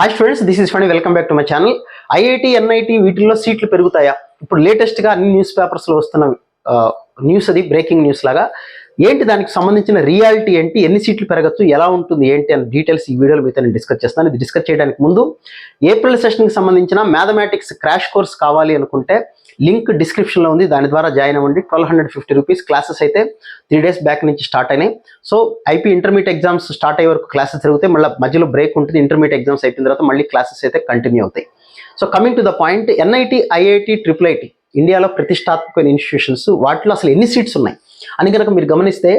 Hi students, this is Phani. Welcome back to my channel. IIT, NIT వీటిల్లో సీట్లు పెరుగుతాయా? ఇప్పుడు లేటెస్ట్గా అన్ని న్యూస్ పేపర్స్లో వస్తున్న న్యూస్, అది బ్రేకింగ్ న్యూస్ లాగా. ఏంటి దానికి సంబంధించిన రియాలిటీ ఏంటి, ఎన్ని సీట్లు పెరగచ్చు, ఎలా ఉంటుంది ఏంటి అనే డీటెయిల్స్ ఈ వీడియోలో మీతో నేను డిస్కస్ చేస్తాను. ఇది డిస్కస్ చేయడానికి ముందు ఏప్రిల్ సెషన్కి సంబంధించిన మ్యాథమెటిక్స్ క్రాష్ కోర్స్ కావాలి అనుకుంటే లింక్ డిస్క్రిప్షన్లో ఉంది, దాని ద్వారా జాయిన్ అవ్వండి. 1250 రూపీస్. క్లాసెస్ అయితే 3 days బ్యాక్ నుంచి స్టార్ట్ అయినాయి. So IP intermediate exams start అయ్యే వరకు క్లాసెస్ జరుగుతాయి, మళ్ళీ మధ్యలో బ్రేక్ ఉంటుంది. ఇంటర్మీడియట్ ఎగ్జామ్స్ అయిపోయిన తర్వాత మళ్ళీ క్లాసెస్ అయితే కంటిన్యూ అవుతాయి. So coming to the point, NIT, IIT, triple IT ఇండియాలో ప్రతిష్టాత్మక ఇన్స్టిట్యూషన్స్. వాటిలో అసలు ఎన్ని సీట్స్ ఉన్నాయి అని కనుక మీరు గమనిస్తే,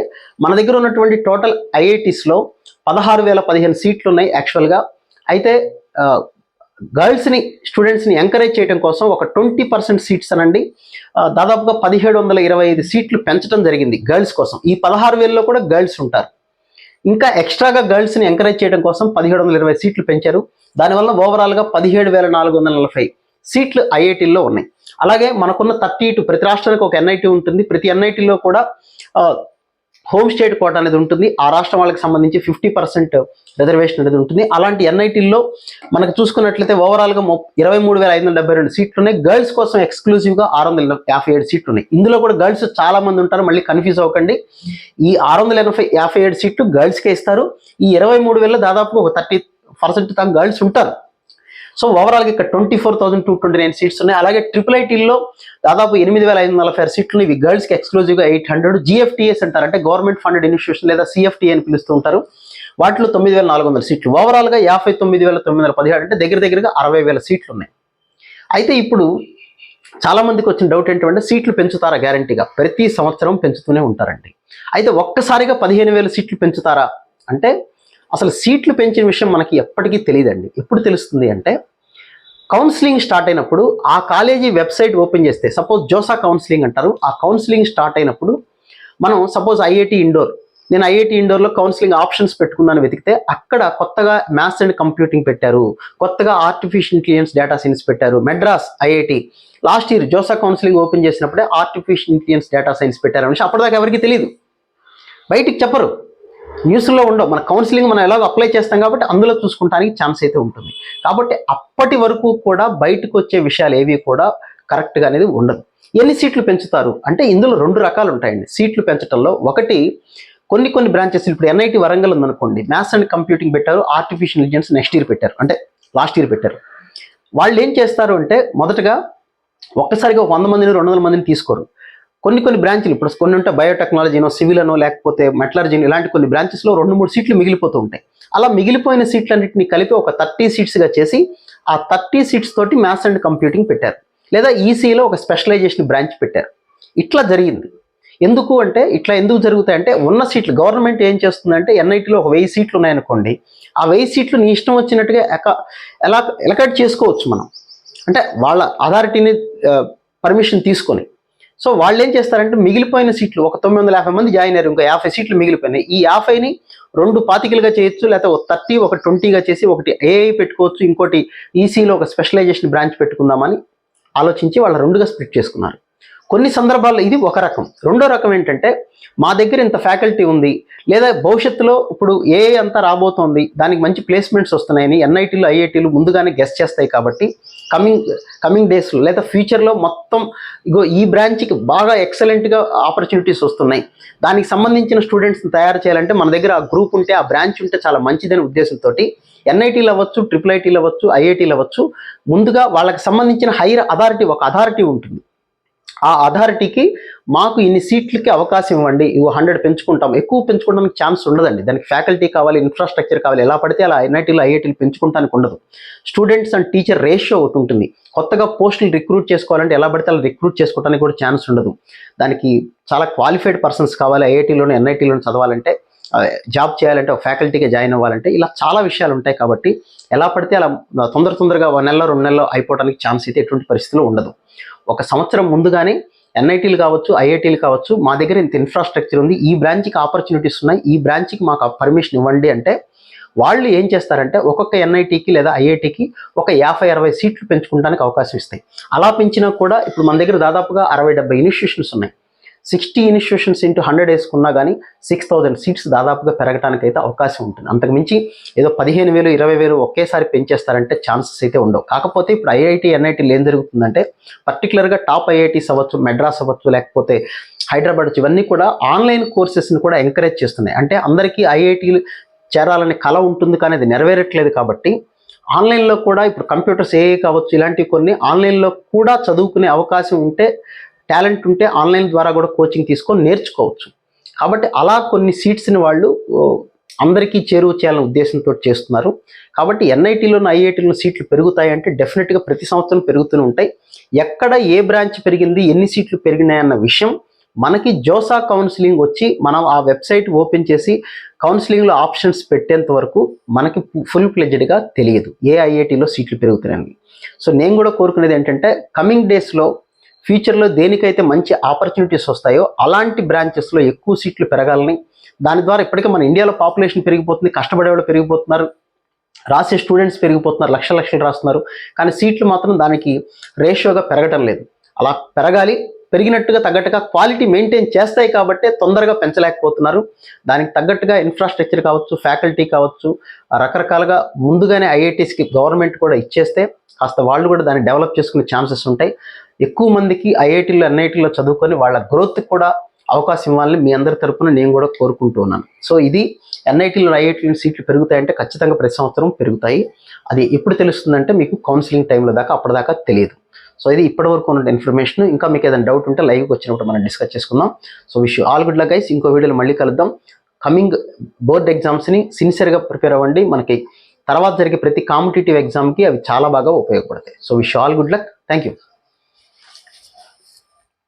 మన దగ్గర ఉన్నటువంటి టోటల్ ఐఐటీస్లో 16,015 సీట్లు ఉన్నాయి యాక్చువల్గా. అయితే గర్ల్స్ని, స్టూడెంట్స్ని ఎంకరేజ్ చేయడం కోసం ఒక 20% సీట్స్ అనండి, దాదాపుగా 1725 సీట్లు పెంచడం జరిగింది గర్ల్స్ కోసం. ఈ 16,000లో కూడా గర్ల్స్ ఉంటారు. ఇంకా ఎక్స్ట్రాగా గర్ల్స్ని ఎంకరేజ్ చేయడం కోసం 1720 సీట్లు పెంచారు. దానివల్ల ఓవరాల్గా 17,440 సీట్లు ఐఐటీల్లో ఉన్నాయి. అలాగే మనకున్న 32, ప్రతి రాష్ట్రానికి ఒక ఎన్ఐటీ ఉంటుంది. ప్రతి ఎన్ఐటీలో కూడా హోమ్ స్టేట్ కోట అనేది ఉంటుంది. ఆ రాష్ట్రం వాళ్ళకి సంబంధించి 50% రిజర్వేషన్ అనేది ఉంటుంది. అలాంటి ఎన్ఐటీల్లో మనకు చూసుకున్నట్లయితే ఓవరాల్గా 23,572 సీట్లు ఉన్నాయి. గర్ల్స్ కోసం ఎక్స్క్లూజివ్గా 657 సీట్లు ఉన్నాయి. ఇందులో కూడా గర్ల్స్ చాలా మంది ఉంటారు, మళ్ళీ కన్ఫ్యూజ్ అవ్వకండి. ఈ 657 సీట్లు గర్ల్స్కే ఇస్తారు. ఈ 23,000 దాదాపు ఒక 30% దాకా గర్ల్స్ ఉంటారు. సో ఓవరాల్గా ఇక్కడ 24,229 సీట్స్ ఉన్నాయి. అలాగే ట్రిపుల్ ఐటీల్లో దాదాపు 8,546 సీట్లు. ఇవి గర్ల్స్కి ఎక్స్క్లూజివ్గా 800. జిఎఫ్టీఎస్ అంటారు, అంటే గవర్నమెంట్ ఫండెడ్ ఇన్స్టిట్యూషన్ లేదా సిఎఫ్టీ అని పిలుస్తూ ఉంటారు. వాటిలో 9,400 సీట్లు. ఓవరాల్గా 59,917, అంటే దగ్గరగా 60,000 సీట్లు ఉన్నాయి. అయితే ఇప్పుడు చాలా మందికి వచ్చిన డౌట్ ఏంటంటే, సీట్లు పెంచుతారా? గ్యారంటీగా ప్రతి సంవత్సరం పెంచుతూనే ఉంటారండి. అయితే ఒక్కసారిగా 15,000 సీట్లు పెంచుతారా అంటే, అసలు సీట్లు పెంచిన విషయం మనకి ఎప్పటికీ తెలియదండి. ఎప్పుడు తెలుస్తుంది అంటే, కౌన్సిలింగ్ స్టార్ట్ అయినప్పుడు ఆ కాలేజీ వెబ్సైట్ ఓపెన్ చేస్తే, సపోజ్ జోసా కౌన్సిలింగ్ అంటారు, ఆ కౌన్సిలింగ్ స్టార్ట్ అయినప్పుడు మనం సపోజ్ ఐఐటి ఇండోర్, నేను ఐఐటి ఇండోర్లో కౌన్సిలింగ్ ఆప్షన్స్ పెట్టుకున్నాను వెతికితే, అక్కడ కొత్తగా మ్యాథ్స్ అండ్ కంప్యూటింగ్ పెట్టారు, కొత్తగా ఆర్టిఫిషియల్ ఇంటెలిజెన్స్ డేటా సైన్స్ పెట్టారు. Madras IIT last year JoSAA counselling open చేసినప్పుడే ఆర్టిఫిషియల్ ఇంటెలిజెన్స్ డేటా సైన్స్ పెట్టారు అనేసి అప్పటిదాకా ఎవరికి తెలియదు, బయటికి చెప్పరు, న్యూస్లో ఉండవు. మన కౌన్సిలింగ్ మనం ఎలాగో అప్లై చేస్తాం కాబట్టి అందులో చూసుకుంటానికి ఛాన్స్ అయితే ఉంటుంది. కాబట్టి అప్పటి వరకు కూడా బయటకు వచ్చే విషయాలు ఏవి కూడా కరెక్ట్గా అనేది ఉండదు. ఎన్ని సీట్లు పెంచుతారు అంటే, ఇందులో 2 రకాలు ఉంటాయండి సీట్లు పెంచడంలో. ఒకటి, కొన్ని బ్రాంచెస్, ఇప్పుడు ఎన్ఐటి వరంగల్ ఉందనుకోండి, మ్యాథ్స్ అండ్ కంప్యూటింగ్ పెట్టారు, ఆర్టిఫిషియల్ ఇంటెలిజెన్స్ నెక్స్ట్ ఇయర్ పెట్టారు, అంటే లాస్ట్ ఇయర్ పెట్టారు. వాళ్ళు ఏం చేస్తారు అంటే, మొదటగా ఒక్కసారిగా 100 మందిని 200 మందిని తీసుకోరు. కొన్ని బ్రాంచ్లు, ఇప్పుడు కొన్ని ఉంటాయి, బయోటెక్నాలజీనో, సివిల్ అనో, లేకపోతే మెటలర్జీనో, ఇలాంటి కొన్ని బ్రాంచెస్లో 2-3 సీట్లు మిగిలిపోతూ ఉంటాయి. అలా మిగిలిపోయిన సీట్లన్నింటినీ కలిపి ఒక 30 సీట్స్గా చేసి, ఆ 30 సీట్స్ తోటి మ్యాథ్స్ అండ్ కంప్యూటింగ్ పెట్టారు, లేదా ఈసీలో ఒక స్పెషలైజేషన్ బ్రాంచ్ పెట్టారు. ఇట్లా జరిగింది. ఎందుకు అంటే, ఇట్లా ఎందుకు జరుగుతాయంటే, ఉన్న సీట్లు గవర్నమెంట్ ఏం చేస్తుందంటే, ఎన్ఐటీలో ఒక 1000 సీట్లు ఉన్నాయనుకోండి, ఆ 1000 సీట్లు నీ ఇష్టం వచ్చినట్టుగా ఎలకట్ చేసుకోవచ్చు మనం, అంటే వాళ్ళ అథారిటీని పర్మిషన్ తీసుకొని. సో వాళ్ళు ఏం చేస్తారంటే, మిగిలిపోయిన సీట్లు ఒక 950 మంది జాయిన్ అయ్యారు, ఇంకా 50 సీట్లు మిగిలిపోయినాయి. ఈ 50ని 2 పాతికలుగా చేయొచ్చు, లేకపోతే ఒక 30, ఒక 20గా చేసి ఒకటి ఏఐ పెట్టుకోవచ్చు, ఇంకోటి ఈసీలో ఒక స్పెషలైజేషన్ బ్రాంచ్ పెట్టుకుందామని ఆలోచించి వాళ్ళు 2గా స్ప్లిట్ చేసుకున్నారు. కొన్ని సందర్భాల్లో ఇది ఒక రకం. రెండో రకం ఏంటంటే, మా దగ్గర ఇంత ఫ్యాకల్టీ ఉంది, లేదా భవిష్యత్తులో ఇప్పుడు ఏఐ అంతా రాబోతోంది, దానికి మంచి ప్లేస్మెంట్స్ వస్తున్నాయని ఎన్ఐటీలు, ఐఐటీలు ముందుగానే గెస్ చేస్తాయి. కాబట్టి కమింగ్ డేస్లో లేదా ఫ్యూచర్లో మొత్తం ఇగో ఈ బ్రాంచ్కి బాగా ఎక్సలెంట్గా ఆపర్చునిటీస్ వస్తున్నాయి, దానికి సంబంధించిన స్టూడెంట్స్ని తయారు చేయాలంటే మన దగ్గర ఆ గ్రూప్ ఉంటే, ఆ బ్రాంచ్ ఉంటే చాలా మంచిదనే ఉద్దేశంతో ఎన్ఐటీలు అవ్వచ్చు, ట్రిపుల్ ఐటీలు అవ్వచ్చు, ఐఐటీలు అవ్వచ్చు, ముందుగా వాళ్ళకి సంబంధించిన హైయర్ అథారిటీ, ఒక అథారిటీ ఉంటుంది. ఆ అథారిటీకి మాకు ఇన్ని సీట్లకి అవకాశం ఇవ్వండి, ఇవి 100 పెంచుకుంటాం. ఎక్కువ పెంచుకోవడానికి ఛాన్స్ ఉండదండి. దానికి ఫ్యాకల్టీ కావాలి, ఇన్ఫ్రాస్ట్రక్చర్ కావాలి. ఎలా పడితే అలా ఎన్ఐటీలు, ఐఐటీలు పెంచుకుంటానికి ఉండదు. స్టూడెంట్స్ అండ్ టీచర్ రేషియో ఒకటి ఉంటుంది. కొత్తగా పోస్టులు రిక్రూట్ చేసుకోవాలంటే ఎలా పడితే అలా రిక్రూట్ చేసుకోవడానికి కూడా ఛాన్స్ ఉండదు. దానికి చాలా క్వాలిఫైడ్ పర్సన్స్ కావాలి. ఐఐటీలోనే, ఎన్ఐటీలోనే చదవాలంటే, జాబ్ చేయాలంటే, ఒక ఫ్యాకల్టీగా జాయిన్ అవ్వాలంటే, ఇలా చాలా విషయాలు ఉంటాయి. కాబట్టి ఎలా పడితే అలా తొందరగా 1 నెల 2 నెలల్లో అయిపోవడానికి ఛాన్స్ అయితే ఎటువంటి పరిస్థితిలో ఉండదు. ఒక సంవత్సరం ముందుగానే ఎన్ఐటీలు కావచ్చు, ఐఐటీలు కావచ్చు, మా దగ్గర ఇంత ఇన్ఫ్రాస్ట్రక్చర్ ఉంది, ఈ బ్రాంచ్కి ఆపర్చునిటీస్ ఉన్నాయి, ఈ బ్రాంచ్కి మాకు పర్మిషన్ ఇవ్వండి అంటే, వాళ్ళు ఏం చేస్తారంటే, ఒక్కొక్క ఎన్ఐటీకి లేదా ఐఐటీకి ఒక 50-60 సీట్లు పెంచుకోవడానికి అవకాశం ఇస్తాయి. అలా పెంచినా కూడా ఇప్పుడు మన దగ్గర దాదాపుగా 60-70 ఇన్స్టిట్యూషన్స్ ఉన్నాయి. 60 ఇన్స్టిట్యూషన్స్ ఇంటూ 100 వేసుకున్నా కానీ 6,000 సీట్స్ దాదాపుగా పెరగడానికి అయితే అవకాశం ఉంటుంది. అంతకుమించి ఏదో 15,000 20,000 ఒకేసారి పెంచేస్తారంటే ఛాన్సెస్ అయితే ఉండవు. కాకపోతే ఇప్పుడు ఐఐటి ఎన్ఐటీలు ఏం జరుగుతుందంటే పర్టికులర్గా టాప్ ఐఐటీస్ అవ్వచ్చు, మెడ్రాస్ అవ్వచ్చు, లేకపోతే హైదరాబాద్ ఇవన్నీ కూడా ఆన్లైన్ కోర్సెస్ని కూడా ఎంకరేజ్ చేస్తున్నాయి. అంటే అందరికీ ఐఐటీలు చేరాలనే కళ ఉంటుంది కానీ అది నెరవేరట్లేదు కాబట్టి ఆన్లైన్లో కూడా ఇప్పుడు కంప్యూటర్స్ ఏఐ కావచ్చు, ఇలాంటివి కొన్ని ఆన్లైన్లో కూడా చదువుకునే అవకాశం ఉంటే, టాలెంట్ ఉంటే ఆన్లైన్ ద్వారా కూడా కోచింగ్ తీసుకొని నేర్చుకోవచ్చు. కాబట్టి అలా కొన్ని సీట్స్ని వాళ్ళు అందరికీ చేరువ చేయాలనే ఉద్దేశంతో చేస్తున్నారు. కాబట్టి ఎన్ఐటీలోను ఐఐటీలో సీట్లు పెరుగుతాయంటే డెఫినెట్గా ప్రతి సంవత్సరం పెరుగుతూనే ఉంటాయి. ఎక్కడ ఏ బ్రాంచ్ పెరిగింది, ఎన్ని సీట్లు పెరిగినాయన్న విషయం మనకి జోసా కౌన్సిలింగ్ వచ్చి మనం ఆ వెబ్సైట్ ఓపెన్ చేసి కౌన్సిలింగ్లో ఆప్షన్స్ పెట్టేంత వరకు మనకి ఫుల్ ప్లెడ్జ్డ్గా తెలియదు ఏ ఐఐటీలో సీట్లు పెరుగుతున్నాయని. సో నేను కూడా కోరుకునేది ఏంటంటే కమింగ్ డేస్లో ఫ్యూచర్లో దేనికైతే మంచి ఆపర్చునిటీస్ వస్తాయో అలాంటి బ్రాంచెస్లో ఎక్కువ సీట్లు పెరగాలని, దాని ద్వారా ఇప్పటికే మన ఇండియాలో పాపులేషన్ పెరిగిపోతుంది, కష్టపడేవాళ్ళు పెరిగిపోతున్నారు, రాసే స్టూడెంట్స్ పెరిగిపోతున్నారు, లక్షలు రాస్తున్నారు, కానీ సీట్లు మాత్రం దానికి రేషియోగా పెరగటం లేదు. అలా పెరగాలి, పెరిగినట్టుగా తగ్గట్టుగా క్వాలిటీ మెయింటైన్ చేస్తాయి కాబట్టి తొందరగా పెంచలేకపోతున్నారు. దానికి తగ్గట్టుగా ఇన్ఫ్రాస్ట్రక్చర్ కావచ్చు, ఫ్యాకల్టీ కావచ్చు, రకరకాలుగా ముందుగానే ఐఐటీస్కి గవర్నమెంట్ కూడా ఇచ్చేస్తే కాస్త వాళ్ళు కూడా దాన్ని డెవలప్ చేసుకునే ఛాన్సెస్ ఉంటాయి. ఎక్కువ మందికి ఐఐటీలో ఎన్ఐటీలో చదువుకొని వాళ్ళ గ్రోత్కి కూడా అవకాశం ఇవ్వాలని మీ అందరి తరపున నేను కూడా కోరుకుంటూ ఉన్నాను. సో ఇది ఎన్ఐటీలో ఐఐటీలో సీట్లు పెరుగుతాయంటే ఖచ్చితంగా ప్రతి సంవత్సరం పెరుగుతాయి. అది ఎప్పుడు తెలుస్తుందంటే మీకు కౌన్సిలింగ్ టైంలో దాకా అప్పటిదాకా తెలియదు. సో ఇది ఇప్పటివరకు ఉన్న ఇన్ఫర్మేషన్. ఇంకా మీకు ఏదైనా డౌట్ ఉంటే లైవ్కి వచ్చినప్పుడు మనం డిస్కస్ చేసుకుందాం. So wish you all good luck guys. ఇంకో వీడియోలో మళ్ళీ కలుద్దాం. కమింగ్ బోర్డ్ ఎగ్జామ్స్ని సిన్సియర్గా ప్రిపేర్ అవ్వండి. మనకి తర్వాత జరిగే ప్రతి కాంపిటేటివ్ ఎగ్జామ్కి అవి చాలా బాగా ఉపయోగపడతాయి. So wish you all good luck. Thank you.